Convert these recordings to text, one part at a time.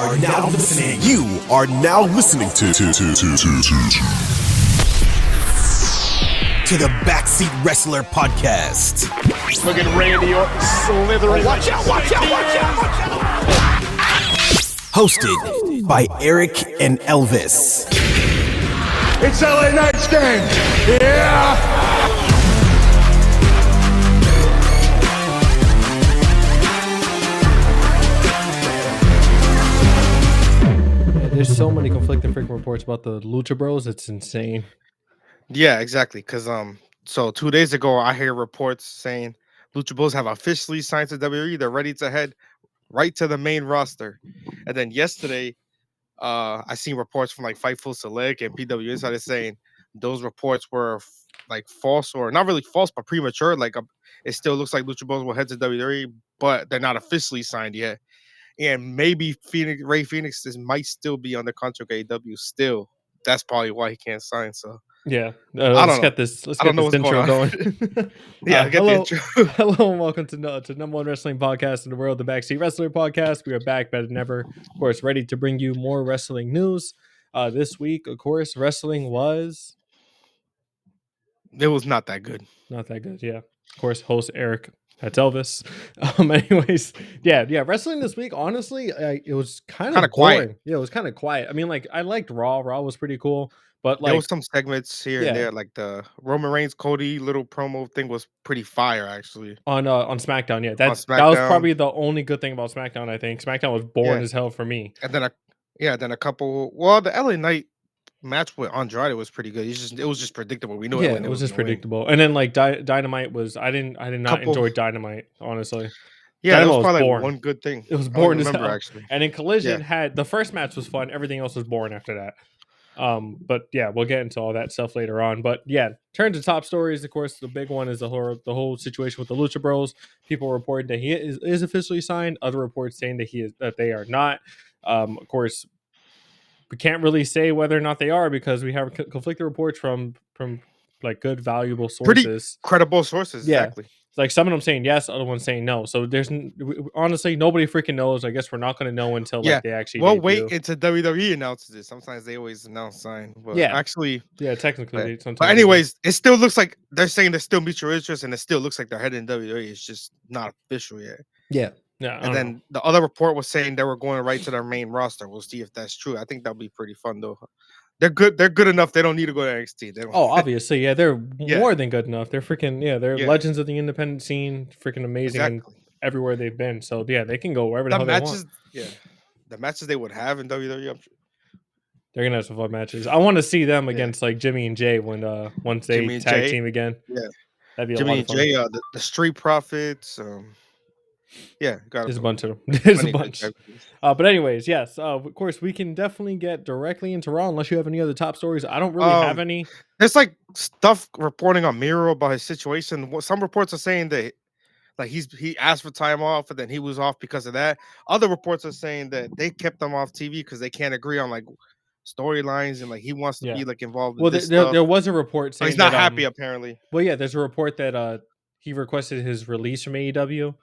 You are now listening to the Backseat Wrestler Podcast. Look at Randy Orton slithering. Watch out! Hosted by Eric and Elvis. It's LA Knight's game. Yeah. There's so many conflicting freaking reports about the Lucha Bros. It's insane. Yeah, exactly. Because so 2 days ago, I hear reports saying Lucha Bros have officially signed to WWE. They're ready to head right to the main roster. And then yesterday, I seen reports from like Fightful Select and PW Insider saying those reports were like false, or not really false, but premature. Like it still looks like Lucha Bros will head to WWE, but they're not officially signed yet. And maybe Ray Phoenix might still be under contract at AEW still. That's probably why he can't sign. So yeah, let's get this intro going. Yeah, get the intro. Hello and welcome to number one wrestling podcast in the world, the Backseat Wrestler Podcast. We are back better than ever, of course, ready to bring you more wrestling news. This week, of course, wrestling was not that good. Not that good, yeah. Of course, host Eric. That's Elvis. Anyways, yeah. Wrestling this week, honestly, it was kind of quiet. Yeah, it was kind of quiet. I mean, like, I liked Raw. Raw was pretty cool, but like there was some segments here and there, like the Roman Reigns Cody little promo thing was pretty fire, actually. On SmackDown, yeah. That was probably the only good thing about SmackDown. I think SmackDown was boring as hell for me. And then a couple. Well, the LA Knight match with Andrade was pretty good. It was just predictable. We knew it was just predictable. Win. And then like Dynamite was I did not enjoy Dynamite, honestly. Yeah, Dynamite was probably like one good thing. It was boring as hell. Actually. And then Collision had the first match was fun. Everything else was boring after that. But yeah, we'll get into all that stuff later on. But yeah, turn to top stories. Of course, the big one is the whole situation with the Lucha Bros. People reporting that he is officially signed. Other reports saying that they are not. Of course, we can't really say whether or not they are because we have conflicting reports from like good, valuable sources. Pretty credible sources, exactly. Like some of them saying yes, other ones saying no. So there's honestly nobody freaking knows. I guess we're not going to know until like they actually. Well, wait until WWE announces it. Sometimes they always announce sign. But actually, technically. But anyways, it still looks like they're saying there's still mutual interest, and it still looks like they're heading to WWE. It's just not official yet. Yeah. And then the other report was saying they were going right to their main roster. We'll see if that's true. I think that'll be pretty fun though. They're good. They're good enough. They don't need to go to NXT. Obviously, yeah. They're more than good enough. They're freaking They're legends of the independent scene. Freaking amazing everywhere they've been. So yeah, they can go wherever the hell they want. Yeah, the matches they would have in WWE. They're gonna have some fun matches. I want to see them against like Jimmy and Jay once they tag team again. Yeah, that'd be Jimmy a lot of fun. Jay, the Street Profits. There's a bunch of them. There's a bunch. But anyways, yes. Of course, we can definitely get directly into Raw unless you have any other top stories. I don't really have any. There's like stuff reporting on Miro about his situation. Some reports are saying that like he asked for time off and then he was off because of that. Other reports are saying that they kept him off TV because they can't agree on like storylines and like he wants to be like involved. Well, there was a report saying he's not happy apparently. Well, yeah, there's a report that he requested his release from AEW.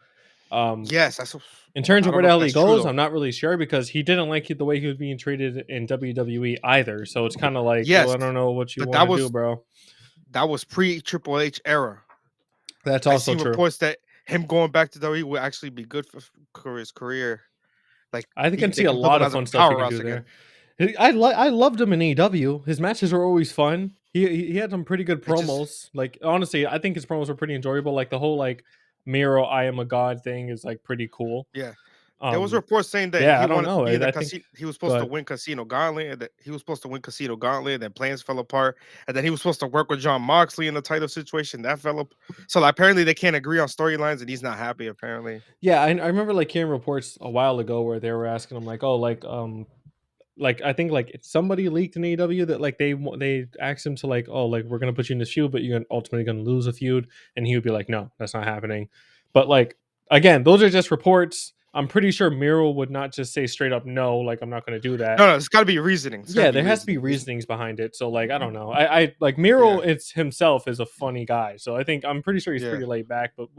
Yes, that's in terms of where the hell he goes, I'm not really sure because he didn't like the way he was being treated in WWE either. So it's kind of like, I don't know what you want to do, bro. That was pre Triple H era. That's also true. Reports that him going back to WWE would actually be good for his career. Like I think I can see a lot of fun stuff he can do there. I loved him in AEW. His matches were always fun. He had some pretty good promos. Like honestly, I think his promos were pretty enjoyable. Like the whole like Miro, I am a god thing is like pretty cool. Yeah. There was reports saying that he was supposed to win Casino Gauntlet, and that he was supposed to win Casino Gauntlet, and then plans fell apart, and then he was supposed to work with John Moxley in the title situation. That fell up. So like, apparently they can't agree on storylines, and he's not happy, apparently. Yeah, I remember like hearing reports a while ago where they were asking him like, like I think like somebody leaked in AEW that like they asked him to like, we're gonna put you in this feud, but you're ultimately gonna lose a feud, and he would be like, no, that's not happening. But like again, those are just reports. I'm pretty sure Miro would not just say straight up no, like I'm not gonna do that. No, it's got to be reasoning. There has to be reasonings behind it. So like I don't know. I like Miro. It's himself is a funny guy, so I'm pretty sure he's pretty laid back. But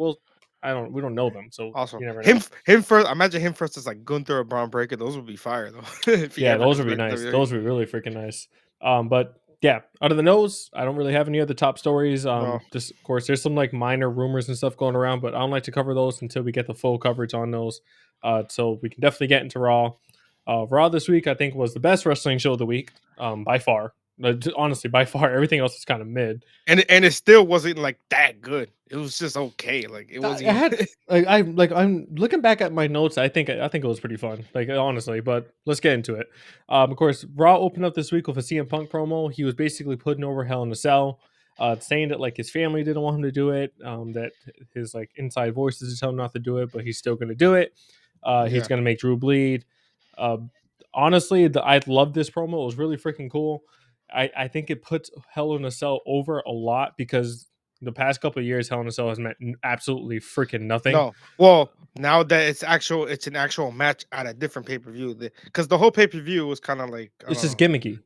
we don't know them, so Also, you never know. him first. Imagine him first as like Gunther or Braun Breaker. Those would be fire though. If he Yeah, ever those comes would be back to nice. WWE. Those would be really freaking nice. But yeah, out of the nose, I don't really have any other top stories. No. Just of course, there's some like minor rumors and stuff going around, but I don't like to cover those until we get the full coverage on those. So we can definitely get into Raw. Raw this week, I think, was the best wrestling show of the week, by far. Honestly, by far, everything else is kind of mid. And it still wasn't like that good. It was just okay. Like it I wasn't I even. had I'm looking back at my notes. I think it was pretty fun, like honestly. But let's get into it. Of course, Raw opened up this week with a CM Punk promo. He was basically putting over Hell in a Cell, saying that like his family didn't want him to do it. That his like inside voices tell him not to do it, but he's still going to do it. He's Yeah. going to make Drew bleed. Uh, honestly, I loved this promo. It was really freaking cool. I think it puts Hell in a Cell over a lot because the past couple of years, Hell in a Cell has meant absolutely freaking nothing. No. Well, now that it's an actual match at a different pay per view. Because the whole pay per view was kind of like I It's don't just know. gimmicky.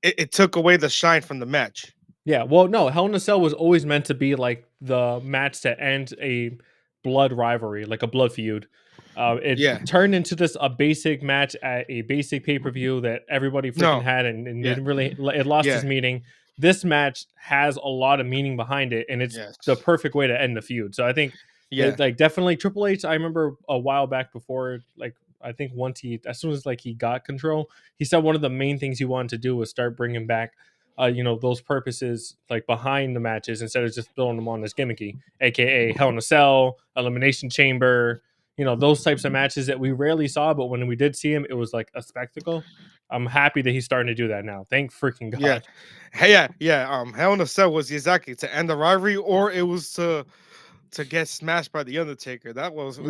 It took away the shine from the match. Yeah, well, no, Hell in a Cell was always meant to be like the match to end a blood rivalry, like a blood feud. It Yeah. turned into just a basic match at a basic pay per view that everybody freaking No. had, and Yeah. didn't really. It lost Yeah. its meaning. This match has a lot of meaning behind it, and it's Yes. the perfect way to end the feud. So I think, Yeah. like definitely Triple H. I remember a while back before, like I think once as soon as like he got control, he said one of the main things he wanted to do was start bringing back those purposes like behind the matches instead of just building them on as gimmicky, aka Hell in a Cell, Elimination Chamber, those types of matches that we rarely saw, but when we did see him, it was like a spectacle. I'm happy that he's starting to do that now. Thank freaking Yeah. God. Hey, yeah. Hell in a Cell was exactly to end the rivalry, or it was to get smashed by the Undertaker. Yeah, That was that's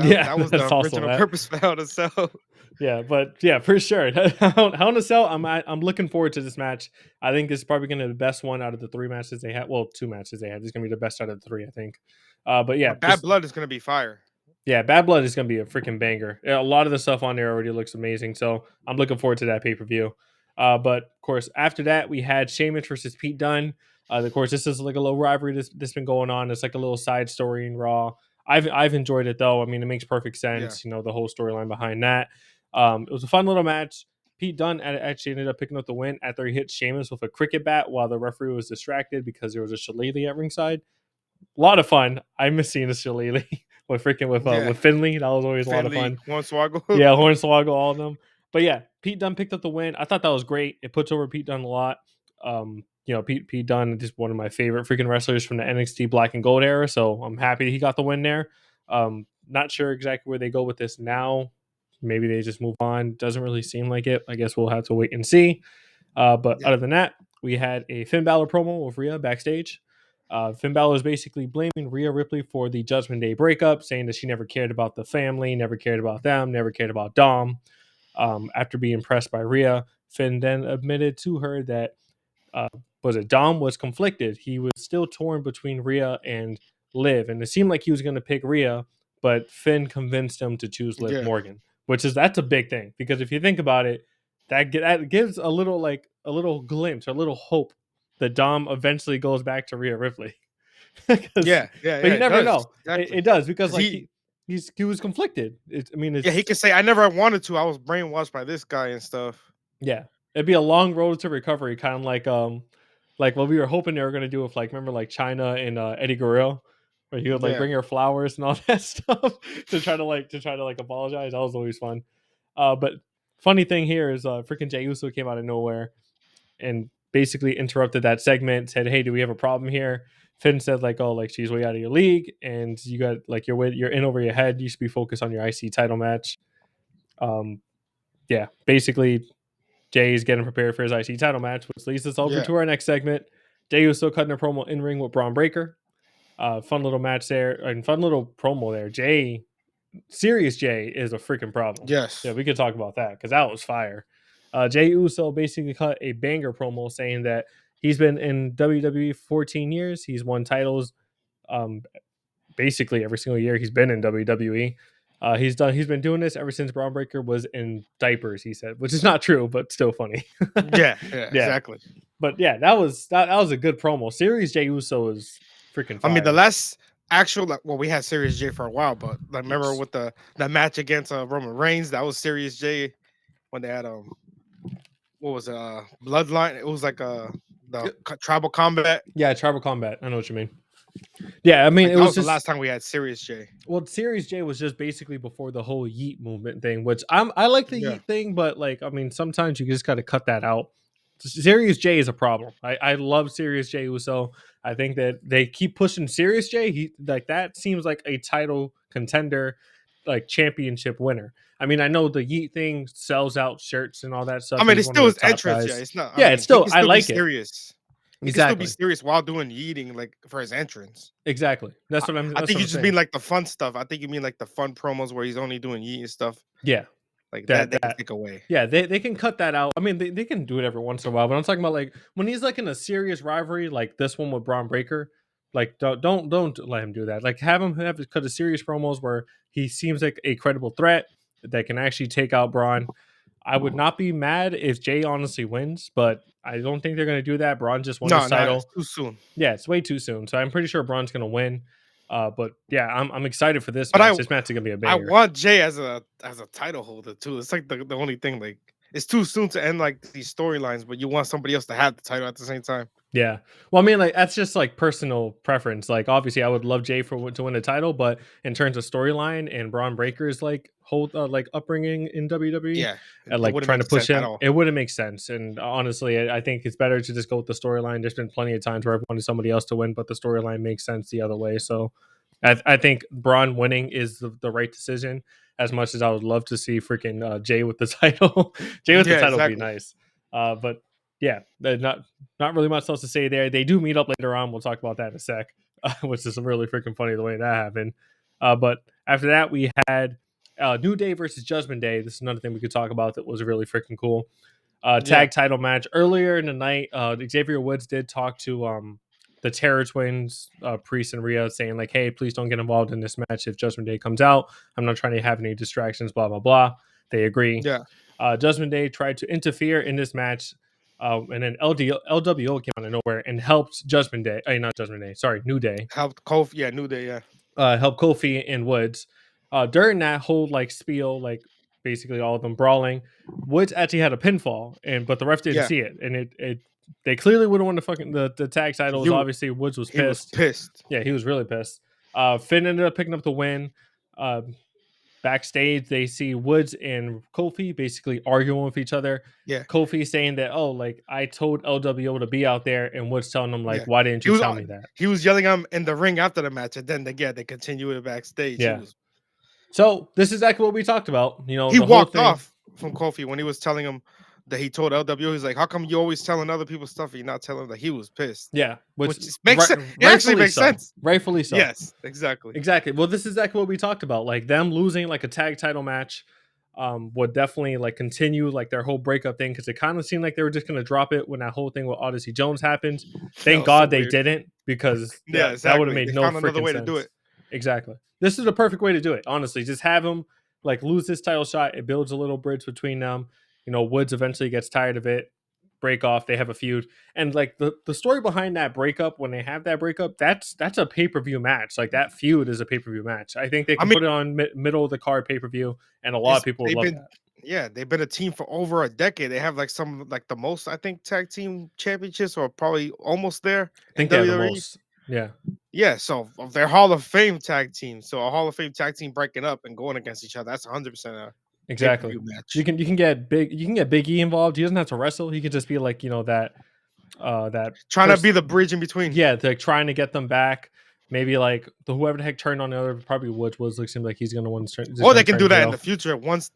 the also original that. purpose for Hell in a Cell. Yeah, but yeah, for sure. Hell in a Cell, I'm looking forward to this match. I think this is probably going to be the best one out of the three matches they had. Well, two matches they had. This is going to be the best out of the three, I think. But yeah, But Bad Blood is gonna be fire. Yeah, Bad Blood is going to be a freaking banger. A lot of the stuff on there already looks amazing, so I'm looking forward to that pay per view. But of course, after that, we had Sheamus versus Pete Dunne. Of course, this is like a little rivalry that's been going on. It's like a little side story in Raw. I've enjoyed it though. I mean, it makes perfect Yeah. sense. The whole storyline behind that. It was a fun little match. Pete Dunne actually ended up picking up the win after he hit Sheamus with a cricket bat while the referee was distracted because there was a shillelagh at ringside. A lot of fun. I miss seeing a shillelagh with Finley. That was always a lot of Finley, fun. Hornswoggle. Yeah, Hornswoggle, all of them. But yeah, Pete Dunne picked up the win. I thought that was great. It puts over Pete Dunne a lot. Pete Dunne is just one of my favorite freaking wrestlers from the NXT Black and Gold era. So I'm happy he got the win there. Not sure exactly where they go with this now. Maybe they just move on. Doesn't really seem like it. I guess we'll have to wait and see. But Yeah. other than that, we had a Finn Balor promo with Rhea backstage. Finn Balor is basically blaming Rhea Ripley for the Judgment Day breakup, saying that she never cared about the family, never cared about them, never cared about Dom. After being pressed by Rhea, Finn then admitted to her that Dom was conflicted. He was still torn between Rhea and Liv, and it seemed like he was going to pick Rhea, but Finn convinced him to choose Liv Yeah. Morgan, that's a big thing because if you think about it, that gives a little glimpse, a little hope that Dom eventually goes back to Rhea Ripley. Yeah. But you It never does. know. Exactly. It does because 'Cause he was conflicted. yeah, he can say I never wanted to. I was brainwashed by this guy and stuff. Yeah, it'd be a long road to recovery, kind of like what we were hoping they were gonna do with like remember like China and Eddie Guerrero, where he would like Yeah. bring her flowers and all that stuff to try to apologize. That was always fun. But funny thing here is freaking Jey Uso came out of nowhere and basically interrupted that segment. Said, "Hey, do we have a problem here?" Finn said like, "Oh, like she's way out of your league, and you got like you're in over your head. You should be focused on your IC title match." Yeah, basically Jay's getting prepared for his IC title match, which leads us over Yeah. to our next segment. Jay Uso cutting a promo in ring with Braun Breaker. Fun little match there and fun little promo there. Serious Jay is a freaking problem. Yes. Yeah, we could talk about that because that was fire. Jay Uso basically cut a banger promo saying that he's been in WWE 14 years. He's won titles basically every single year he's been in WWE. He's been doing this ever since Braun Breaker was in diapers, he said, which is not true, but still funny. Yeah. Exactly. But yeah, that was a good promo. Series Jey Uso is freaking fire. I mean, actual like, well, we had Serious J for a while, but like remember Yes. with the match against Roman Reigns, that was Serious J when they had what was it, Bloodline? It was like Yeah, tribal combat. yeah, tribal combat. I know what you mean. Yeah, I mean Like it that was was the just last time we had Serious J. well, Series J was just basically before the whole Yeet movement thing, which I like the Yeah. Yeet thing, but like I mean sometimes you just got to cut that out. Series J is a problem. I love Series J Uso. I think that they keep pushing Series J. He like that seems like a title contender, like championship winner. I mean, I know the Yeet thing sells out shirts and all that I stuff. mean, He's it's one of still the his top entrance, yeah. guys. It's not. I Yeah, it's mean, he still can I still be like it. serious. He can still be Exactly. serious while doing yeeting, like for his entrance. Exactly. That's I, what I'm. I That's think what you I'm just saying. mean like the fun stuff. I think you mean like the fun promos where he's only doing yeeting stuff. Yeah. Like that, That they can that take away. Yeah, they can cut that out. I mean, they can do it every once in a while, but I'm talking about like when he's like in a serious rivalry, like this one with Braun Breaker. Like don't let him do that. Like have him have cut a serious promos where he seems like a credible threat that can actually take out Braun. I would not be mad if Jay honestly wins, but I don't think they're gonna do that. Braun just won his No, it's title. too soon. Yeah, it's way too soon. So I'm pretty sure Braun's gonna win. But yeah, I'm excited for this But match. This match is gonna be a I banger. want Jay as a title holder too. It's like the only thing. Like it's too soon to end like these storylines, but you want somebody else to have the title at the same time. Yeah. Well, I mean, like that's just like personal preference. Like, obviously, I would love Jay to win a title, but in terms of storyline and Braun Breaker's like whole like upbringing in WWE, Yeah, and it like wouldn't trying to make push sense at him, all. it wouldn't make sense. And honestly, I think it's better to just go with the storyline. There's been plenty of times where I've wanted somebody else to win, but the storyline makes sense the other way. So, I think Braun winning is the right decision. As much as I would love to see freaking Jay with the title, Jay with the Yeah, title would be exactly. nice. But yeah, not really much else to say there. They do meet up later on. We'll talk about that in a sec, which is really freaking funny the way that happened. But after that, we had New Day versus Judgment Day. This is another thing we could talk about that was really freaking cool. Yeah, Tag title match earlier in the night. Xavier Woods did talk to the Terror Twins, Priest and Rhea, saying like, "Hey, please don't get involved in this match if Judgment Day comes out. I'm not trying to have any distractions." Blah blah blah. They agree. yeah. Judgment Day tried to interfere in this match, and then LWO came out of nowhere and helped Judgment Day. Not Judgment Day. Sorry, New Day. Helped Kofi. Yeah, New Day. Yeah, Helped Kofi and Woods. During that whole like spiel, like basically all of them brawling, Woods actually had a pinfall, but the ref didn't yeah. see it, and it they clearly would have won the fucking the tag titles. You Obviously, Woods was he was pissed. pissed. Yeah, he was really pissed. Finn ended up picking up the win. Uh, Backstage, they see Woods and Kofi basically arguing with each other. Yeah, Kofi saying that, oh, like I told LWO to be out there, and Woods telling him like, yeah. why didn't He you was tell me that? he was yelling at him in the ring after the match, and then they continue it backstage. Yeah. So this is exactly what we talked about. You know, He the whole walked thing. off from Kofi when he was telling him that he told LWO. He's like, "How come you always telling other people stuff? And you're not telling them that he was pissed." Yeah, which Which just makes sense. It actually rightfully makes so. sense. Rightfully so. Yes, exactly. Exactly. Well, this is exactly what we talked about. Like them losing like a tag title match would definitely like continue like their whole breakup thing because it kind of seemed like they were just gonna drop it when that whole thing with Odyssey Jones happened. That Thank was so God they weird. didn't because Yeah, that would have exactly. made They no found another freaking way to do sense. it. Exactly. This is the perfect way to do it. Honestly, just have him like lose this title shot. It builds a little bridge between them. You know, Woods eventually gets tired of it. Break off. They have a feud, and like the story behind that breakup when they have that breakup, that's a pay-per-view match. Like that feud is a pay-per-view match. I think they I can mean, put it on middle of the card pay-per-view, and a lot of it's people would they've love been that. yeah, they've been a team for over a decade. They have like some like the most I think tag team championships or probably almost there I in think they have the WWE. most. Yeah, Yeah, so of their Hall of Fame tag team. So a Hall of Fame tag team breaking up and going against each other. That's 100% a exactly. pay-per-view You match. can get Big E involved. He doesn't have to wrestle. He could just be like that Trying to be person. the bridge in between. Yeah, they're trying to get them back. Maybe like whoever the heck turned on the other, probably Woods looks seems like he's gonna win. Just Or gonna they can turn do that in heel. the future once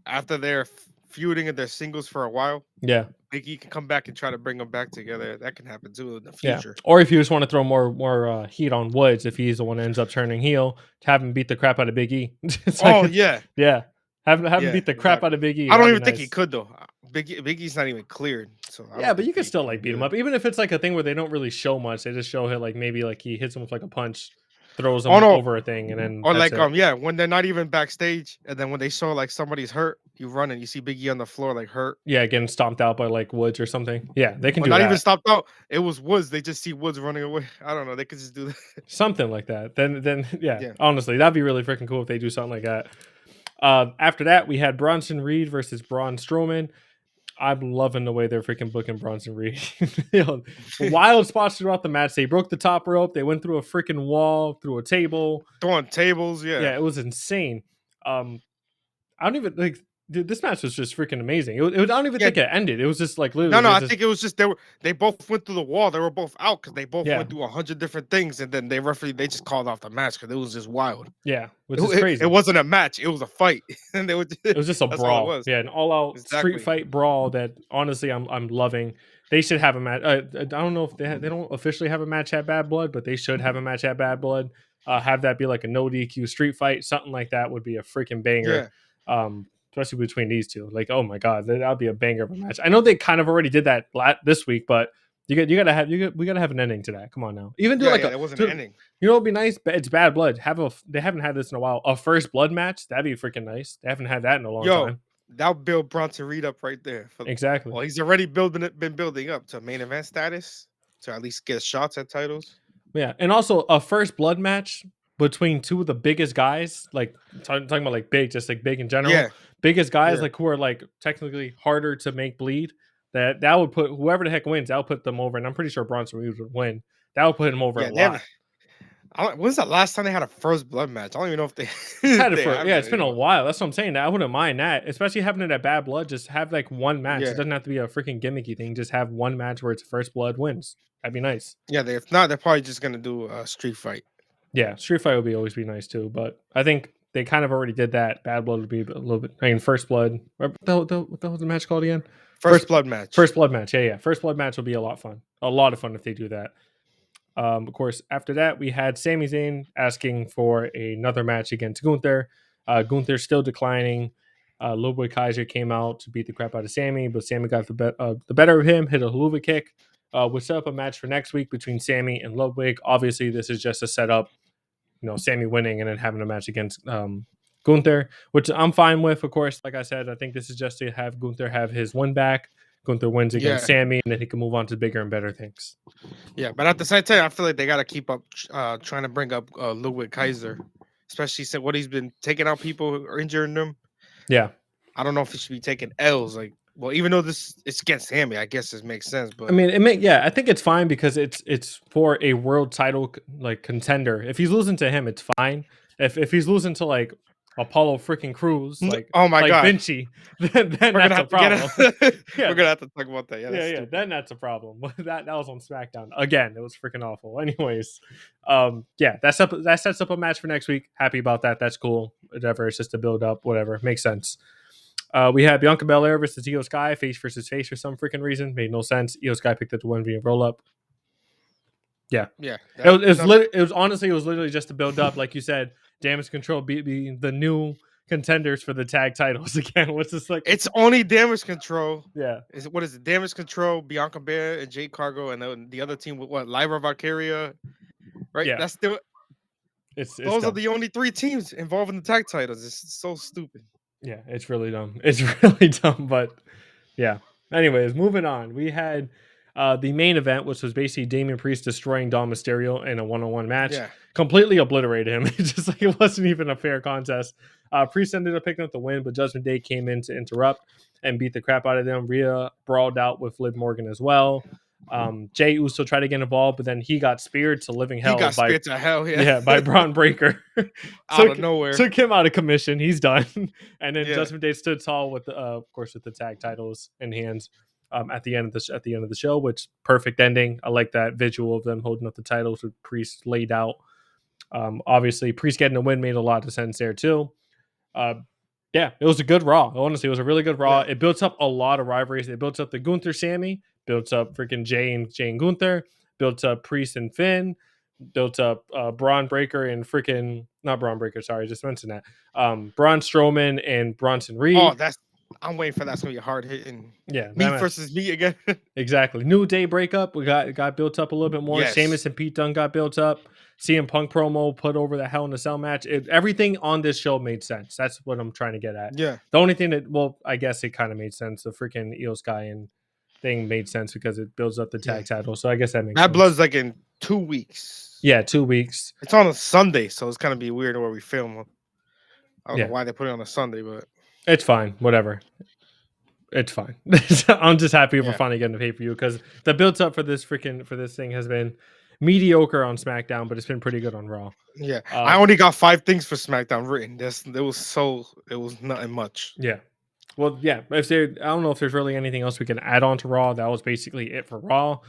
after they're feuding and their singles for a while. Yeah. Big E can come back and try to bring them back together. That can happen too in the Yeah, future. or if you just want to throw more heat on Woods, if he's the one that ends up turning heel, to have him beat the crap out of Big E. It's like, Oh yeah, yeah, have him yeah, beat the crap out exactly. of Big E. I don't That'd be even think he nice. could though. Big E's not even cleared, so I Yeah, don't but think you can Big still E like can beat do him that. up, even if it's like a thing where they don't really show much. They just show him like maybe like he hits him with like a punch. throws them Oh no, over a thing, and then or that's like it. yeah, when they're not even backstage, and then when they saw like somebody's hurt, you run and you see Big E on the floor like hurt, Yeah, getting stomped out by like Woods or something. Yeah, they can or do not even that. stopped out. It was Woods. They just see Woods running away. I don't know. They could just do that. Something like that. Then yeah, Yeah, honestly, that'd be really freaking cool if they do something like that. After that, we had Bronson Reed versus Braun Strowman. I'm loving the way they're freaking booking Bronson Reed. You know, wild spots throughout the match. They broke the top rope. They went through a freaking wall, through a table. throwing tables. Yeah, Yeah, it was insane. I don't even like. Dude, this match was just freaking amazing. I don't even yeah. think it ended. It was just like No, literally, no. there's I this. think it was just they both went through the wall. They were both out because they both Yeah, went through 100 different things, and then they just called off the match because it was just wild. yeah, which It, is it crazy. wasn't a match. It was a fight, and they were. It was just a That's all it brawl. was. Yeah, an all-out street Exactly. fight brawl that honestly I'm loving. They should have a match. I don't know if they don't officially have a match at Bad Blood, but they should have a match at Bad Blood. Have that be like a no DQ street fight, something like that would be a freaking banger. Yeah. Especially between these two. Like, oh my god, that'd be a banger of a match. I know they kind of already did that this week, but we gotta have an ending to that. Come on now, even do Yeah, like yeah. There wasn't an ending. you know, it'd be nice. But it's Bad Blood. They haven't had this in a while. A first blood match that'd be freaking nice. They haven't had that in a long Yo, time. that'll build Bronson Reed up right there. Exactly. Well, he's already been building up to main event status to at least get shots at titles. Yeah, and also a first blood match between two of the biggest guys, like talking about like big, just like big in general, Yeah, biggest guys yeah, like who are like technically harder to make bleed. That would put whoever the heck wins, that would put them over, and I'm pretty sure Bronson Reed would win. That would put him over a yeah. They haven't. lot. When's the last time they had a first blood match? I don't even know if they Had it they for have yeah, that it's been a anymore. while. That's what I'm saying. I wouldn't mind that, especially having it at Bad Blood. Just have like one match. It Yeah, doesn't have to be a freaking gimmicky thing. Just have one match where it's first blood wins. That'd be nice. yeah. If not, they're probably just gonna do a street fight. Yeah, Street Fight would be always be nice too, but I think they kind of already did that. Bad Blood would be a little bit. I mean, First Blood. What the hell was the match called again? First blood match. First Blood match. Yeah. First Blood match will be a lot of fun. A lot of fun if they do that. Of course, after that we had Sami Zayn asking for another match against Gunther. Gunther's still declining. Little Boy Kaiser came out to beat the crap out of Sammy, but Sammy got the better of him, hit a haluva kick. We set up a match for next week between Sammy and Ludwig. Obviously, this is just a setup, you know, Sammy winning and then having a match against Gunther, which I'm fine with, of course. Like I said, I think this is just to have Gunther have his win back. Gunther wins against Yeah, Sammy, and then he can move on to bigger and better things. yeah. But at the same time, I feel like they gotta keep up trying to bring up Ludwig Kaiser, especially since what he's been taking out people or injuring them. Yeah. I don't know if he should be taking L's. Like, well, even though this it's against Sammy, I guess this makes sense. I But mean, I think it's fine because it's for a world title like contender. If he's losing to him, it's fine. If he's losing to like Apollo freaking Cruz, oh my like god, Vinci, then we're gonna that's a have to get problem. it. Yeah, We're gonna have to talk about that. Yeah, yeah, that's yeah. stupid. Then that's a problem. That was on SmackDown again. It was freaking awful. Anyways, yeah, that sets up a match for next week. Happy about that. That's cool. Whatever. It's just a build up. Whatever. Makes sense. We had Bianca Belair versus Io Sky, face versus face for some freaking reason. Made no sense. Io Sky picked up the 1v roll up. Yeah. Yeah, It was literally just to build up, like you said, Damage Control being the new contenders for the tag titles again. What's this like? it's only Damage Control. Yeah. What is it? Damage Control, Bianca Belair, and Jade Cargo, and then the other team with what? Lyra Valkyria, right? Yeah. That's still It's those are dumb. the only three teams involved in the tag titles. It's so stupid. Yeah, it's really dumb. It's really dumb, but yeah. Anyways, moving on. We had the main event, which was basically Damian Priest destroying Dom Mysterio in a one-on-one match. Yeah, Completely obliterated him. It's just like it wasn't even a fair contest. Priest ended up picking up the win, but Judgment Day came in to interrupt and beat the crap out of them. Rhea brawled out with Liv Morgan as well. Jey Uso tried to get involved, but then he got speared to living he hell got by speared to hell. Yeah, by Braun Breaker. out of nowhere. Took him out of commission. He's done. And then Yeah. Judgment Day stood tall with, of course, with the tag titles in hands at the end of the show, which perfect ending. I like that visual of them holding up the titles with Priest laid out. Obviously, Priest getting a win made a lot of sense there too. Yeah, it was a good Raw. Honestly, it was a really good Raw. Yeah. It built up a lot of rivalries. It built up the Gunther Sammy, built up freaking Jay and Gunther, built up Priest and Finn, built up Braun Breaker and freaking not Braun Breaker. Sorry, I just mentioned that. Braun Strowman and Bronson Reed. Oh, I'm waiting for that's gonna be a hard hitting. Yeah, Me versus me again. exactly. New Day breakup. We got built up a little bit more. Yes. Sheamus and Pete Dunne got built up. CM Punk promo put over the Hell in a Cell match. Everything on this show made sense. That's what I'm trying to get at. Yeah. The only thing that, well, I guess it kind of made sense. The freaking Io Sky and thing made sense because it builds up the tag title. So I guess that makes Bad sense. Blood's like in 2 weeks. Yeah, 2 weeks. It's on a Sunday, so it's kind of be weird where we film. I don't Yeah. know why they put it on a Sunday, but It's fine. Whatever. It's fine. I'm just happy we're Yeah. finally getting the pay-per-view because the build up for this thing has been mediocre on SmackDown, but it's been pretty good on Raw. yeah, I only got 5 things for SmackDown written. It was nothing much. Yeah. Well, yeah. I don't know if there's really anything else we can add on to Raw. That was basically it for Raw.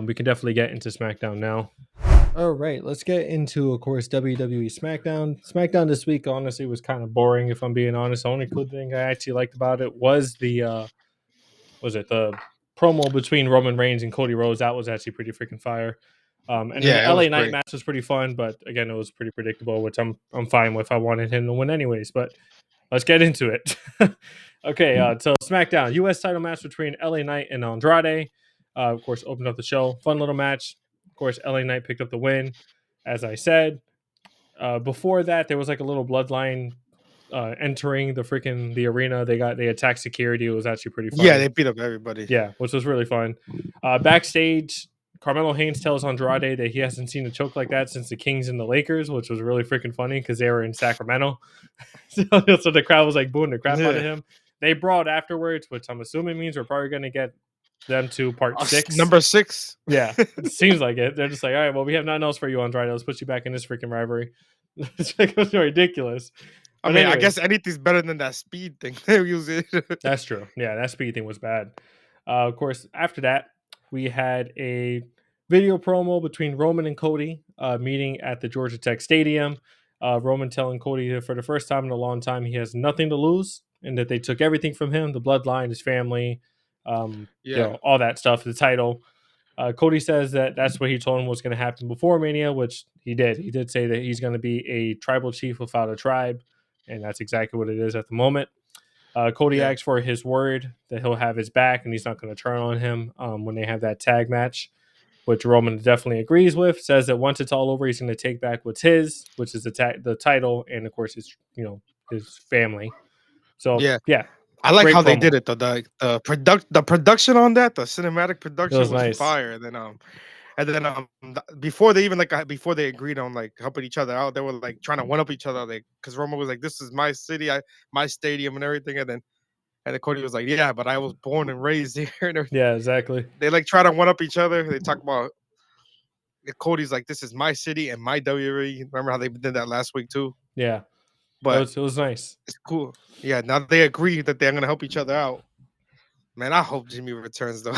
We can definitely get into SmackDown now. All right, let's get into, of course, WWE SmackDown. SmackDown this week, honestly, was kind of boring, if I'm being honest. The only cool thing I actually liked about it was the promo between Roman Reigns and Cody Rhodes. That was actually pretty freaking fire. And then the LA Knight match was pretty fun, but again, it was pretty predictable, which I'm fine with. I wanted him to win anyways, but let's get into it. Okay, so SmackDown, U.S. title match between LA Knight and Andrade. Of course, opened up the show. Fun little match. Of course, LA Knight picked up the win, as I said. Before that, there was like a little bloodline entering the arena. They attacked security. It was actually pretty fun. Yeah, they beat up everybody. Yeah, which was really fun. Backstage, Carmelo Haynes tells Andrade that he hasn't seen a choke like that since the Kings and the Lakers, which was really freaking funny because they were in Sacramento. So the crowd was like booing the crap out of him. They brought afterwards, which I'm assuming means we're probably going to get them to part 6. Number 6. Yeah, it seems like it. They're just like, all right, well, we have nothing else for you, Andrade. Let's put you back in this freaking rivalry. It's like, it was ridiculous. I mean, I guess anything's better than that speed thing they use it. That's true. Yeah, that speed thing was bad. Of course, after that, we had a video promo between Roman and Cody meeting at the Georgia Tech Stadium. Roman telling Cody that for the first time in a long time, he has nothing to lose and that they took everything from him, the bloodline, his family, all that stuff, the title. Cody says that that's what he told him was going to happen before Mania, which he did. He did say that he's going to be a tribal chief without a tribe, and that's exactly what it is at the moment. Cody asks for his word that he'll have his back and he's not going to turn on him when they have that tag match, which Roman definitely agrees with. Says that once it's all over, he's going to take back what's his, which is the title, and of course his family. So yeah. I like how they did it though. The production on that, the cinematic production was nice. Fire. And then before they even before they agreed on like helping each other out, they were like trying to one up each other. Like because Roman was like, "This is my city, my stadium, and everything." And then Cody was like, "Yeah, but I was born and raised here." And yeah, exactly. They like try to one up each other. They talk about Cody's like, "This is my city and my WWE." Remember how they did that last week too? Yeah, but it was nice. It's cool. Yeah, now they agree that they're gonna help each other out. Man, I hope Jimmy returns though.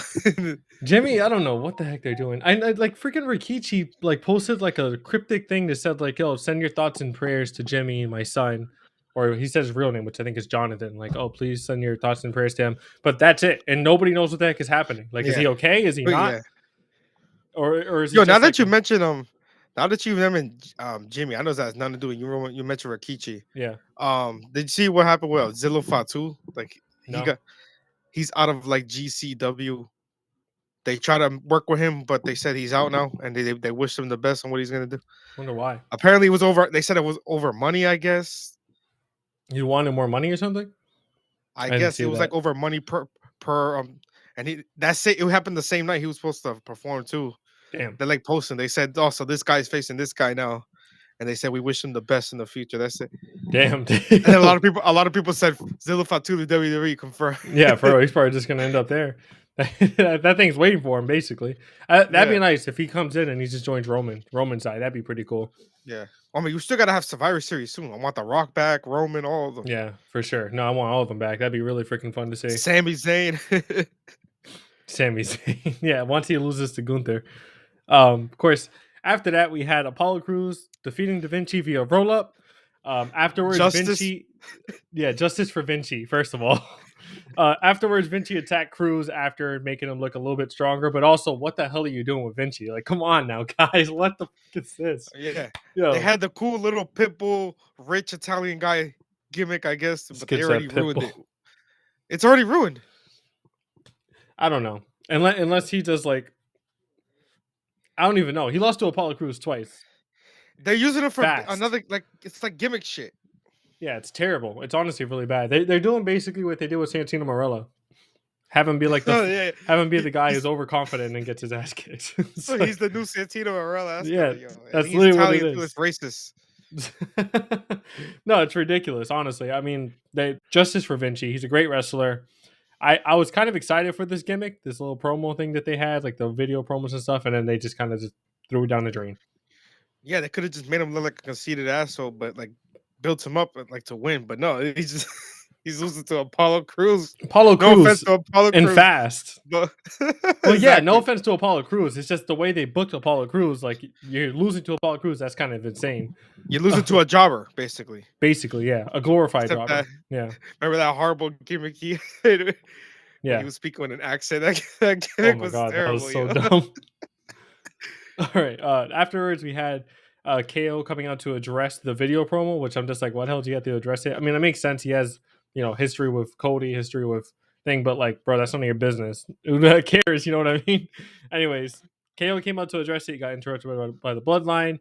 Jimmy, I don't know what the heck they're doing. I like freaking Rikichi like posted like a cryptic thing that said like, "Yo, send your thoughts and prayers to Jimmy, my son," or he says his real name, which I think is Jonathan. Like, "Oh, please send your thoughts and prayers to him." But that's it, and nobody knows what the heck is happening. Like, is he okay? Is he not? Yeah. Or is he? Yo, now that you mentioned now that you mentioned Jimmy, I know that has nothing to do with you mentioned Rikichi. Yeah. Did you see what happened with Zillow Fatu? Like No. he's out of like GCW. They try to work with him, but they said he's out now, and they wish him the best on what he's gonna do. Wonder why. Apparently, it was over. They said it was over money. I guess. You wanted more money or something? I guess it was like over money per and that's it. It happened the same night he was supposed to perform too. Damn. They're like posting. They said, "Oh, so this guy's facing this guy now," and they said, "We wish him the best in the future." That's it. Damn. And a lot of people said Zillow Fatu to WWE confirmed. Yeah, bro, he's probably just gonna end up there. That thing's waiting for him, basically. That'd be nice if he comes in and he just joins Roman's side. That'd be pretty cool. Yeah. I mean, you still gotta have Survivor Series soon. I want The Rock back, Roman, all of them. Yeah, for sure. No, I want all of them back. That'd be really freaking fun to see. Sami Zayn. Sami Zayn. Yeah, once he loses to Gunther. Of course, after that, we had Apollo Crews defeating Da Vinci via roll-up. Afterwards, Vinci... Yeah, justice for Vinci, first of all. Afterwards, Vinci attacked Crews after making him look a little bit stronger, but also, what the hell are you doing with Vinci? Like, come on now, guys. What the fuck is this? Yeah. Yo. They had the cool little pitbull, rich Italian guy gimmick, I guess, but they already ruined it. It's already ruined. I don't know. Unless he does like... I don't even know. He lost to Apollo Crews twice. They're using it for Fast. another it's like gimmick shit. Yeah, it's terrible. It's honestly really bad. They're doing basically what they did with Santino Marella. Have him be like Oh, yeah. have him be the guy He's who's overconfident and gets his ass kicked. so he's the new Santino Marella. That's Yeah, kinda, yo. And that's he's literally what Italian it too. is. It's racist. No, it's ridiculous, honestly. I mean, justice for Vinci. He's a great wrestler. I was kind of excited for this gimmick, this little promo thing that they had, like the video promos and stuff, and then they just kind of just threw it down the drain. Yeah, they could have just made him look like a conceited asshole, but like built him up like to win. But no, he's just he's losing to Apollo Crews. Apollo No offense Crews to Apollo and Crews, fast. but Well, yeah, no exactly. offense to Apollo Crews. It's just the way they booked Apollo Crews. Like, you're losing to Apollo Crews. That's kind of insane. You're losing to a jobber, basically. Basically, yeah. A glorified Except dropper. that, Yeah. remember that horrible gimmick he had when Yeah. he was speaking with an accent? That Oh gimmick my was God. terrible. That was so yo. dumb. All right. Afterwards, we had KO coming out to address the video promo, which I'm just like, what the hell do you have to address it? I mean, it makes sense. He has, history with Cody, history with thing, but like, bro, that's none of your business. Who cares? You know what I mean? Anyways, KO came out to address it. He got interrupted by the bloodline.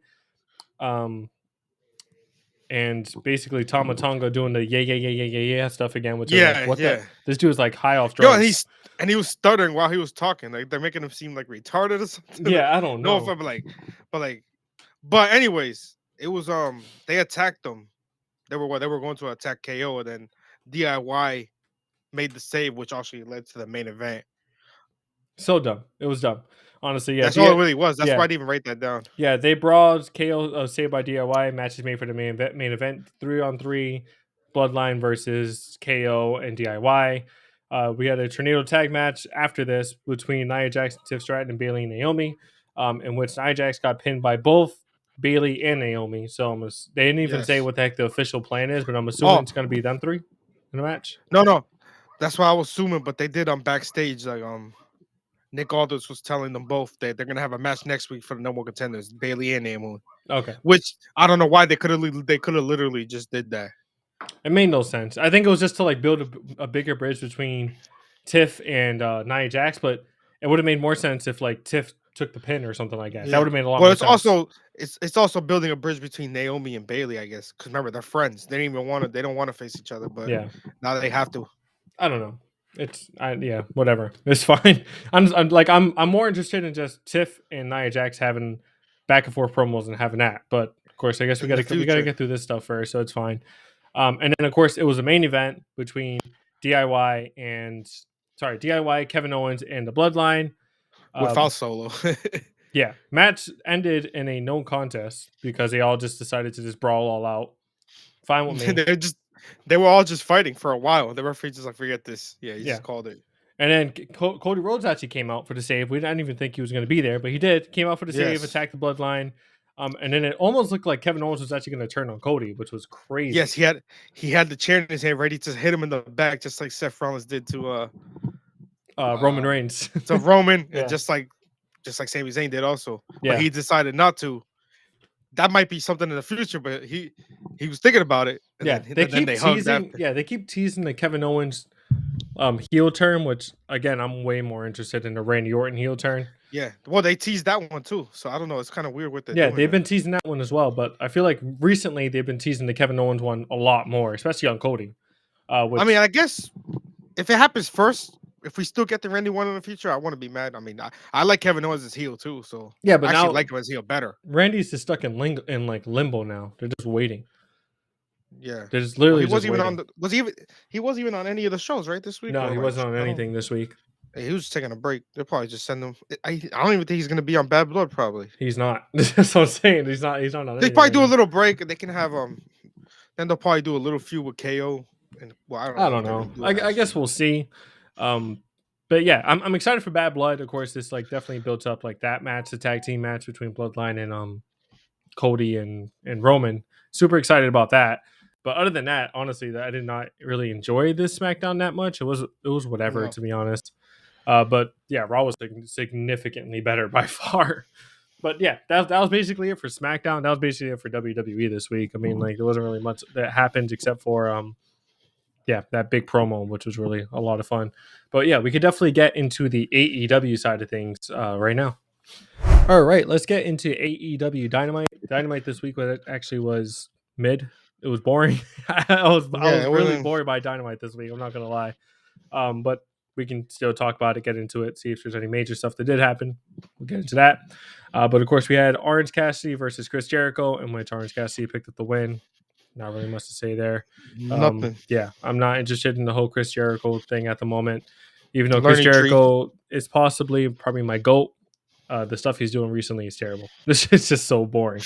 And basically Tama Tonga doing the yeah stuff again, which is like, Yeah, what yeah. the? This dude is like high off Yo, drugs. and he was stuttering while he was talking. Like they're making him seem like retarded or something. Yeah, I don't No, know. but anyways, it was they attacked them. They were going to attack KO, and then DIY made the save, which actually led to the main event. So dumb. It was dumb. Honestly, yeah. That's all it really was. That's yeah. why I didn't even write that down. Yeah, they brawled. KO saved by DIY. Matches made for the main event. 3-on-3, Bloodline versus KO and DIY. We had a tornado tag match after this between Nia Jax, Tiff Stratton, and Bayley and Naomi, in which Nia Jax got pinned by both Bayley and Naomi. So they didn't even say what the heck the official plan is, but I'm assuming it's going to be them three in the match. No, that's what I was assuming. But they did backstage, like Nick Aldis was telling them both that they're gonna have a match next week for the number one contenders, Bayley and Naomi. Okay. Which I don't know why they could have literally just did that. It made no sense. I think it was just to like build a bigger bridge between Tiff and Nia Jax, but it would have made more sense if like Tiff took the pin or something like that. Yeah. That would have made a lot more sense. It's also building a bridge between Naomi and Bayley, I guess, because remember they're friends. They don't want to face each other, but now they have to. I don't know. Whatever. It's fine. I'm more interested in just Tiff and Nia Jax having back and forth promos and having that. But of course, I guess we gotta get through this stuff first, so it's fine. And then of course it was a main event between DIY, Kevin Owens, and the Bloodline. Without Solo. Yeah. Match ended in a no contest because they all just decided to just brawl all out. Fine with me. They were all just fighting for a while. The referee just like, forget this. Yeah, he just called it. And then Cody Rhodes actually came out for the save. We didn't even think he was going to be there, but he did. Came out for the save, attacked the Bloodline. And then it almost looked like Kevin Owens was actually going to turn on Cody, which was crazy. Yes, he had the chair in his hand ready to hit him in the back, just like Seth Rollins did to Roman Reigns. To Roman, and just like Sami Zayn did also. Yeah. But he decided not to. That might be something in the future, but he was thinking about it. And they keep teasing the Kevin Owens heel turn, which again I'm way more interested in the Randy Orton heel turn. Yeah, well they teased that one too, so I don't know. It's kind of weird what they're doing. Yeah, they've been teasing that one as well, but I feel like recently they've been teasing the Kevin Owens one a lot more, especially on Cody. I mean, I guess if it happens first. If we still get the Randy one in the future, I want to be mad. I mean, I like Kevin Owens as heel too, so yeah, but I actually now like him as heel better. Randy's just stuck in limbo now. They're just waiting. Yeah, they're just literally. He wasn't even on any of the shows right this week. No, he wasn't on anything this week. He was just taking a break. They'll probably just send him. I don't even think he's gonna be on Bad Blood. Probably he's not. That's what I'm saying. He's not on. They probably do a little break, and they can have Then they'll probably do a little feud with KO. And well, I don't know. I guess we'll see. But yeah, I'm excited for Bad Blood. Of course, this like definitely built up like that match, the tag team match between Bloodline and Cody and Roman. Super excited about that. But other than that, honestly, I did not really enjoy this SmackDown that much. It was whatever, to be honest. But yeah, Raw was significantly better by far. But yeah, that was basically it for SmackDown. That was basically it for WWE this week. I mean, like there wasn't really much that happened except for that big promo, which was really a lot of fun. But yeah, we could definitely get into the AEW side of things right now. All right, let's get into AEW Dynamite. Dynamite this week was mid. It was boring. I was Yeah, it really wasn't. bored by Dynamite this week. I'm not gonna lie. But we can still talk about it, get into it, see if there's any major stuff that did happen. We'll get into that. But of course, we had Orange Cassidy versus Chris Jericho, in which Orange Cassidy picked up the win. Not really much to say there. Nothing. Yeah, I'm not interested in the whole Chris Jericho thing at the moment. Even though Chris Learning tree. Jericho is probably my GOAT, the stuff he's doing recently is terrible. This is just so boring.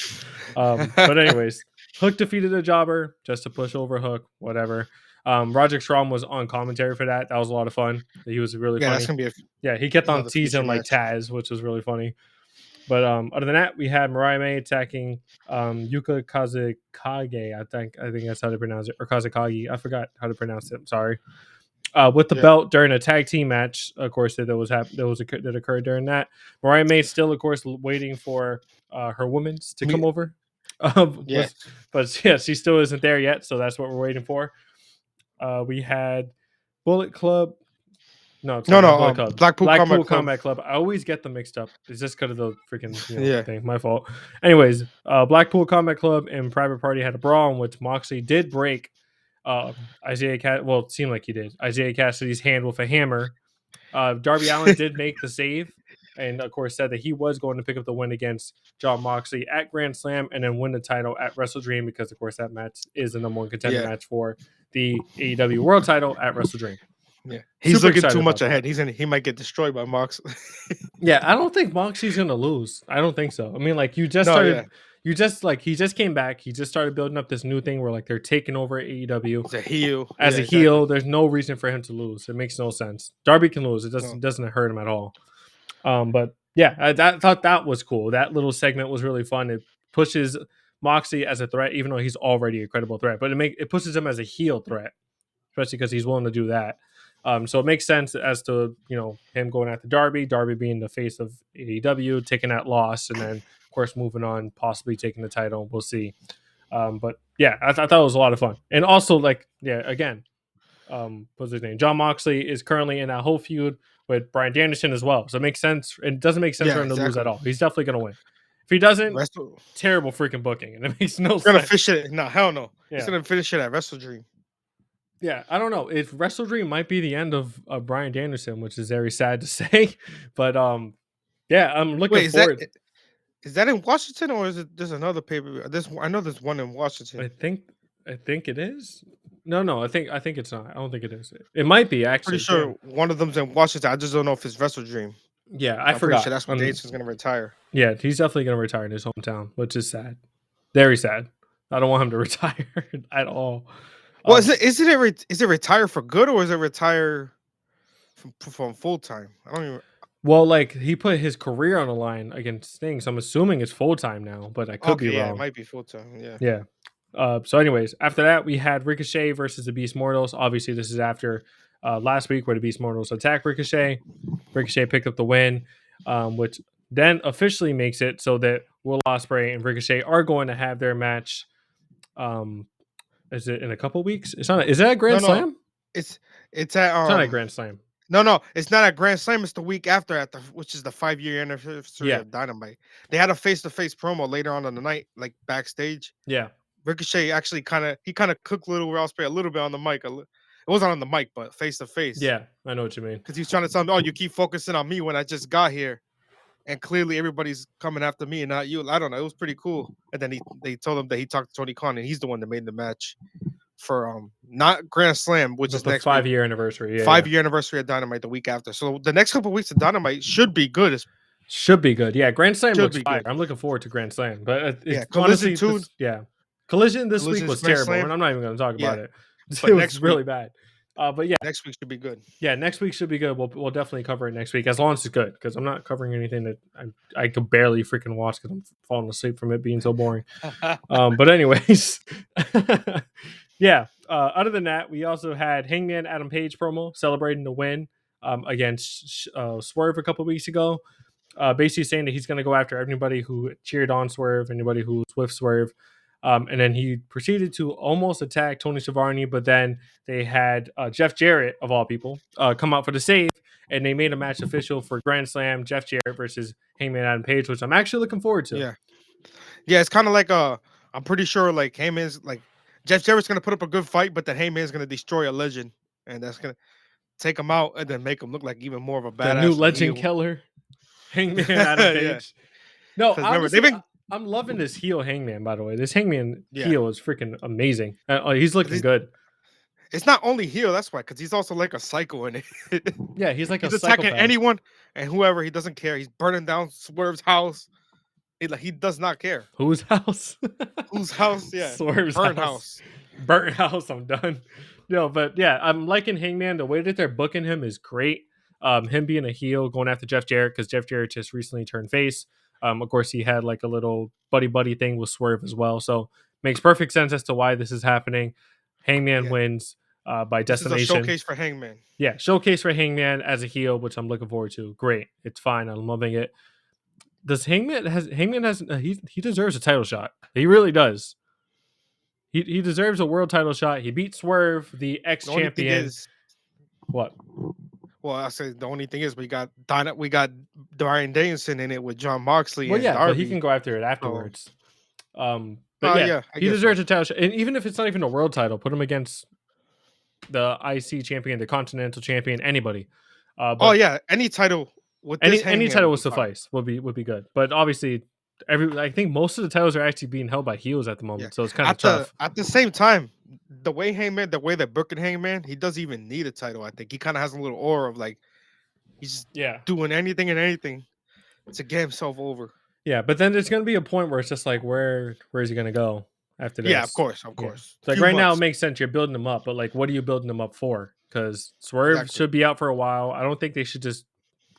But anyways, Hook defeated a jobber just to push over Hook, whatever. Roderick Strong was on commentary for that. That was a lot of fun. He was really Yeah, funny. that's gonna be Yeah, he kept on another future teasing like match. Taz, which was really funny. But other than that, we had Mariah May attacking Yuka Kazakage. I think that's how to pronounce it, or Kazakage. I forgot how to pronounce it. I'm sorry. With the belt during a tag team match, of course, that occurred during that. Mariah May still, of course, waiting for her women's to come over. Yeah. But yeah, she still isn't there yet, so that's what we're waiting for. We had Bullet Club. No, sorry, not Bullet Club. Blackpool Combat Club. I always get them mixed up. It's just because of the freaking thing. My fault. Anyways, Blackpool Combat Club and Private Party had a brawl in which Moxley did break Isaiah it seemed like he did. Isaiah Cassidy's hand with a hammer. Darby Allin did make the save, and of course said that he was going to pick up the win against Jon Moxley at Grand Slam and then win the title at Wrestle Dream, because of course that match is the number one contender match for the AEW World Title at Wrestle Dream. Yeah, he's looking too much ahead. He might get destroyed by Mox. Yeah, I don't think Moxley's gonna lose. I don't think so. I mean, like he just came back. He just started building up this new thing where like they're taking over AEW as a heel. As a heel, there's no reason for him to lose. It makes no sense. Darby can lose. It doesn't hurt him at all. But yeah, I thought that was cool. That little segment was really fun. It pushes Moxley as a threat, even though he's already a credible threat. But it pushes him as a heel threat, especially because he's willing to do that. So it makes sense as to him going after Darby being the face of AEW, taking that loss, and then of course moving on, possibly taking the title. We'll see. But yeah, I thought it was a lot of fun, and also what's his name? Jon Moxley is currently in that whole feud with Bryan Danielson as well, so it makes sense. It doesn't make sense for him to lose at all. He's definitely gonna win. If he doesn't, terrible freaking booking, and it makes no sense. Gonna fish it? No, hell no. Yeah. He's gonna finish it at Wrestle Dream. Yeah, I don't know. If Wrestle Dream might be the end of Bryan Danielson, which is very sad to say, but yeah, I'm looking forward. Is that in Washington or is it there's another paper? I know there's one in Washington. I think it is. No, I think it's not. I don't think it is. It might be actually. Pretty sure one of them's in Washington. I just don't know if it's Wrestle Dream. Yeah, I forgot. Sure that's when Danielson's gonna retire. Yeah, he's definitely gonna retire in his hometown, which is sad. Very sad. I don't want him to retire at all. Well, is it retire for good or is it retire from full time? I don't even. Well, like he put his career on the line against Sting, so I'm assuming it's full time now, but I could be wrong. Yeah, it might be full time. Yeah. Yeah. So, anyways, after that we had Ricochet versus the Beast Mortals. Obviously, this is after last week where the Beast Mortals attacked Ricochet. Ricochet picked up the win, which then officially makes it so that Will Ospreay and Ricochet are going to have their match. Is it in a couple weeks? It's not. Is that a Grand Slam? It's at. It's not a Grand Slam. No, it's not at Grand Slam. It's the week after, which is the 5-year anniversary of Dynamite. They had a face-to-face promo later on in the night, like backstage. Yeah, Ricochet actually kind of cooked Little Ospreay a little bit on the mic. It wasn't on the mic, but face to face. Yeah, I know what you mean. Because he's trying to tell me, "Oh, you keep focusing on me when I just got here, and clearly everybody's coming after me and not you." I don't know. It was pretty cool. And then they told him that he talked to Tony Khan, and he's the one that made the match for not Grand Slam, which is the next 5-year anniversary. 5-year anniversary of Dynamite the week after. So the next couple of weeks of Dynamite should be good. Should be good. Yeah, Grand Slam looks fire. I'm looking forward to Grand Slam. But Collision too. Collision this week was terrible, and I'm not even going to talk about it. It was really bad. But yeah, next week should be good. Yeah, next week should be good. We'll definitely cover it next week, as long as it's good, because I'm not covering anything that I could barely freaking watch because I'm falling asleep from it being so boring. But anyways, yeah. Other than that, we also had Hangman Adam Page promo celebrating the win against Swerve a couple weeks ago. Basically saying that he's going to go after everybody who cheered on Swerve, anybody who was with Swerve. And then he proceeded to almost attack Tony Schiavone, but then they had Jeff Jarrett, of all people, come out for the save, and they made a match official for Grand Slam, Jeff Jarrett versus Hangman Adam Page, which I'm actually looking forward to. Yeah, it's kind of like I'm pretty sure like Heyman's like Jeff Jarrett's gonna put up a good fight, but then Heyman's gonna destroy a legend, and that's gonna take him out and then make him look like even more of a The new badass and legend heel. killer, Hangman Adam Yeah, Page. No, because remember they've honestly, been I'm loving this heel Hangman. By the way, this Hangman yeah. heel is freaking amazing. He's 'Cause looking good. it's not only heel, that's why, because he's also like a psycho in it. Yeah, he's like a He's attacking psychopath. anyone and whoever. He doesn't care. He's burning down Swerve's house. He does not care. Whose house? Whose house? Yeah, Swerve's burn house. house. Burnt house. I'm done. No, but yeah, I'm liking Hangman. The way that they're booking him is great. Him being a heel, going after Jeff Jarrett because Jeff Jarrett just recently turned face. Of course, he had like a little buddy thing with Swerve as well. So makes perfect sense as to why this is happening. Hangman Yeah, wins by this is a destination. showcase for Hangman. Yeah, showcase for Hangman as a heel, which I'm looking forward to. Great, it's fine. I'm loving it. Does Hangman has he deserves a title shot. He really does. He deserves a world title shot. He beat Swerve, the ex The only thing champion. is, What? well, I say the only thing is we got Brian Danielson in it with John Moxley Well, and yeah, Darby. but he can go after it afterwards. But yeah, yeah, I he guess deserves a title shot. And even if it's not even a world title, put him against the IC champion, the Continental champion, anybody. Oh yeah, any title with this any Hangman title would will be fine. suffice. Would be good. But obviously, I think most of the titles are actually being held by heels at the Yeah. moment, so it's kind of tough. At the same time, the way they're booking Hangman, he doesn't even need a title. I think he kind of has a little aura of like he's just Yeah. doing anything and anything to get himself over. Yeah, but then there's gonna be a point where it's just like, where is he gonna go after this? Yeah, of course, Yeah. course. It's like Few right now it months. makes sense. You're building him up, but like, what are you building him up for? Because Swerve Exactly. should be out for a while. I don't think they should just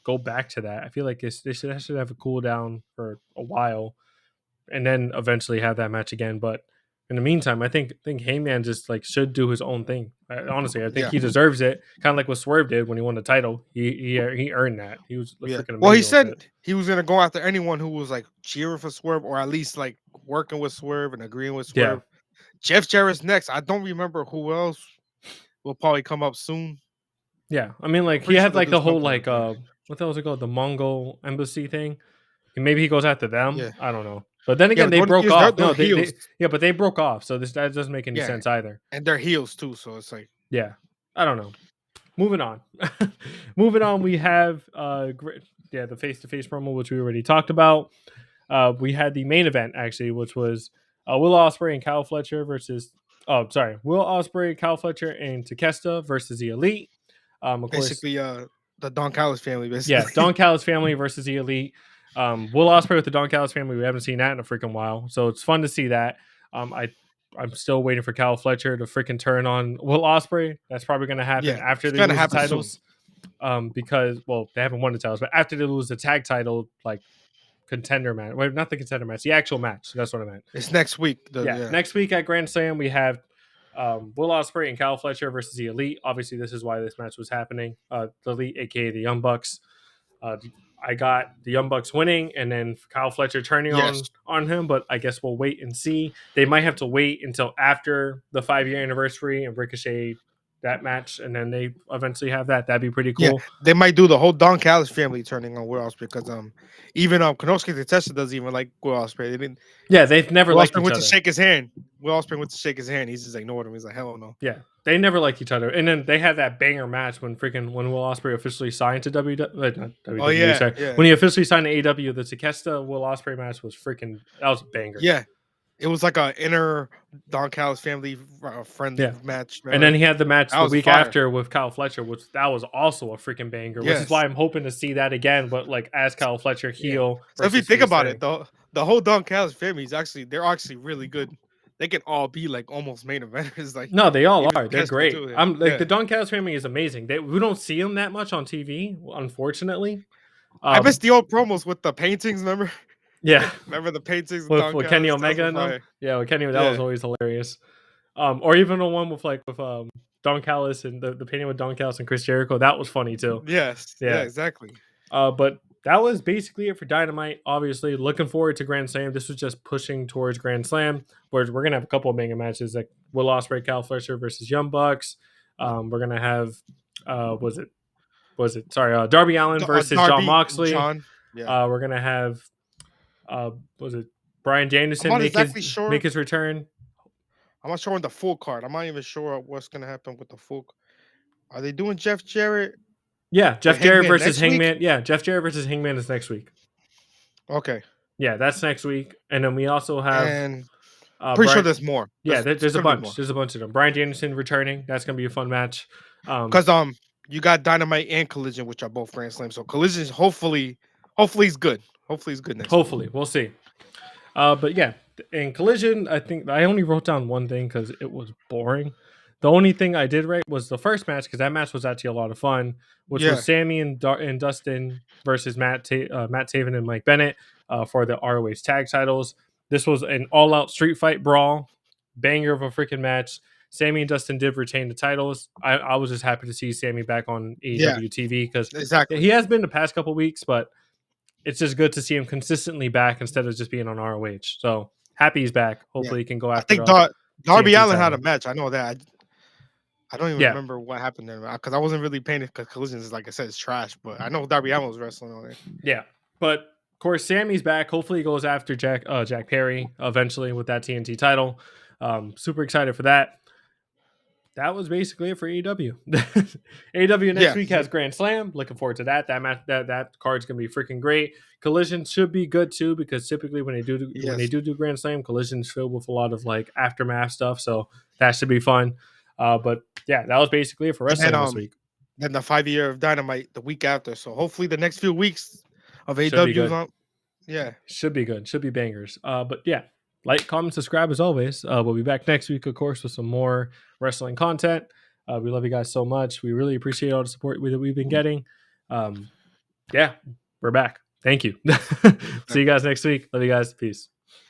go back to that. I feel like they should have a cool down for a while, and then eventually have that match again. But in the meantime, I think Heyman just like should do his own thing. Honestly, I think Yeah. he deserves it. Kind of like what Swerve did when he won the title. He earned that. He was Yeah. freaking amazing. Well, he with said it. he was gonna go after anyone who was like cheering for Swerve or at least like working with Swerve and agreeing with Swerve. Jeff Jarrett's next. I don't remember who else will probably come up soon. Yeah, I mean, like he Pretty sure had they'll like do the whole something like like that. what the hell was it called, the Mongol embassy thing. Maybe he goes after them. Yeah. I don't know. But then Yeah, again, but they the only thing broke is off. they're No, heels. but they broke off. So that doesn't make any Yeah. sense either. And they're heels too, so it's like Yeah, I don't know. Moving on. Moving on, we have the face-to-face promo, which we already talked about. We had the main event actually, which was Will Ospreay and Kyle Fletcher versus Will Ospreay, Kyle Fletcher, and Takeshita versus the Elite. Of course, basically the Don Callis family, basically. yeah, Don Callis family versus the Elite. Will Ospreay with the Don Callis family. We haven't seen that in a freaking while, so it's fun to see that. I'm still waiting for Kyle Fletcher to freaking turn on Will Ospreay. That's probably going to happen after they lose the titles. Because they haven't won the titles, but after they lose the tag title, like contender match. Well, not the contender match, the actual match. That's what I meant. It's next week. Next week at Grand Slam, we have Will Ospreay and Kyle Fletcher versus the Elite. Obviously, this is why this match was happening. The Elite, aka the Young Bucks. I got the Young Bucks winning, and then Kyle Fletcher turning on him. But I guess we'll wait and see. They might have to wait until after the 5-year anniversary and Ricochet that match, and then they eventually have that. That'd be pretty cool. Yeah, they might do the whole Don Callis family turning on Will Ospreay because even Konosuke Takeshita doesn't even like Will Ospreay. They didn't. Yeah, they've never Will liked Ospreay each went other. to shake his hand. Will Ospreay went to shake his hand. He's just ignored him. He's like, hell no. Yeah, they never liked each other. And then they had that banger match when Will Ospreay officially signed to WWE. Oh yeah, yeah. When he officially signed to AEW, the Takeshita Will Ospreay match was that was a banger. Yeah, it was like a inner Don Callis family friendly match. And then he had the match the week fire. after with Kyle Fletcher, which that was also a freaking banger. Which is why I'm hoping to see that again, but like as Kyle Fletcher heel. So if you think about it, though, the whole Don Callis family they're actually really good. They can all be like almost main eventers. Like no, they all are. They're great. Too, the Don Callis family is amazing. We don't see them that much on TV, unfortunately. I missed the old promos with the paintings. Remember? Yeah, remember the paintings with Kenny Omega and them? Yeah, with Kenny, that was always hilarious. Or even the one with Don Callis and the painting with Don Callis and Chris Jericho. That was funny too. Yes. Yeah, exactly. But that was basically it for Dynamite. Obviously, looking forward to Grand Slam. This was just pushing towards Grand Slam, where we're gonna have a couple of mega matches like Will Ospreay, Kyle Fletcher versus Young Bucks. We're gonna have Darby Allin versus John Moxley. Yeah. We're gonna have Brian Danielson not exactly sure. make his return. I'm not sure on the full card. I'm not even sure what's gonna happen with the full. Are they doing Jeff Jarrett? Yeah, Jeff With Jarrett Hangman versus next week? Hangman. Yeah, Jeff Jarrett versus Hangman is next week. Okay. Yeah, that's next week. And then we also have And pretty sure Brian. there's more. Yeah, there's a gonna be bunch. more. There's a bunch of them. Brian Danielson returning. That's gonna be a fun match. Because you got Dynamite and Collision, which are both Grand Slams. So Collision is hopefully he's good. Hopefully he's good next week. Hopefully, we'll see. But yeah, in Collision, I think I only wrote down one thing because it was boring. The only thing I did write was the first match because that match was actually a lot of fun, which was Sammy and Dustin versus Matt Taven and Mike Bennett for the ROH tag titles. This was an all-out street fight brawl, banger of a freaking match. Sammy and Dustin did retain the titles. I was just happy to see Sammy back on AEW TV because he has been the past couple weeks, but it's just good to see him consistently back instead of just being on ROH. So happy he's back. Hopefully he can go after. I think Darby Allin had a match. I know that. I don't even remember what happened there because I wasn't really paying it because Collisions, like I said, is trash. But I know Darby Allin was wrestling on it. Yeah, but of course Sammy's back. Hopefully he goes after Jack Perry eventually with that TNT title. Super excited for that. That was basically it for AEW. AEW next week has Grand Slam. Looking forward to that. That match, that card's gonna be freaking great. Collision should be good too because typically when they do Grand Slam, Collision's filled with a lot of like aftermath stuff. So that should be fun. But yeah, that was basically it for wrestling this week. Then the 5-year of Dynamite the week after. So hopefully the next few weeks of AEW on. Yeah, should be good. Should be bangers. But yeah. Like, comment, subscribe as always. We'll be back next week, of course, with some more wrestling content. We love you guys so much. We really appreciate all the support that we've been getting. Yeah, we're back. Thank you. See you guys next week. Love you guys. Peace.